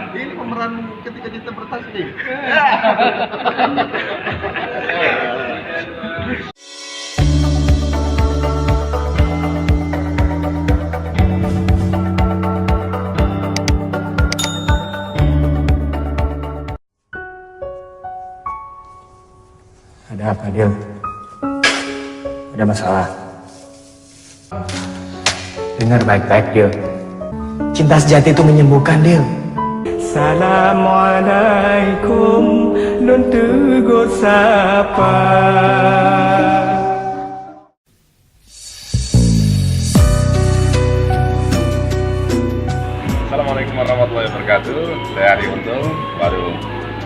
Ini pemeran ketika kita bertasbih. Ada apa, Dil? Ada masalah? Dengar baik-baik, Dil. Cinta sejati itu menyembuhkan, Dil. Assalamualaikum, nun tegur sapa. Assalamualaikum warahmatullahi wabarakatuh. Saya Ari Untung, baru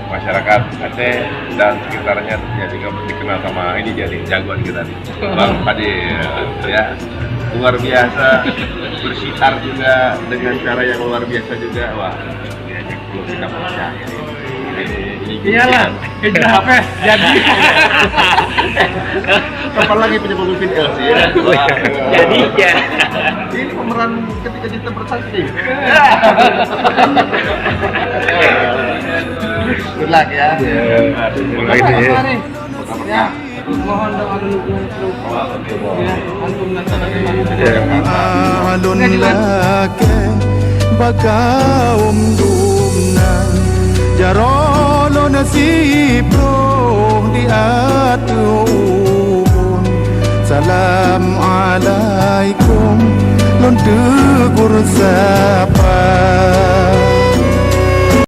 masyarakat Aceh dan sekitarnya tentunya juga dikenal sama ini jadi jagoan kita nih, Bang Fadil ya, luar biasa, bersiar juga dengan cara yang luar biasa juga. Wah, ini perlu kita percaya ini Iyalah, kejar HP jadi. kapan lagi punya pemimpin LC ya? Jadi ya. Ini pemeran ketika kita bertasbih. Good luck ya. Mulai ini ya. Mohon doa dulu ya. Antum alun lake bagaum dumnan jarolo nasibro di atun salam alaikum lon tegur sapa.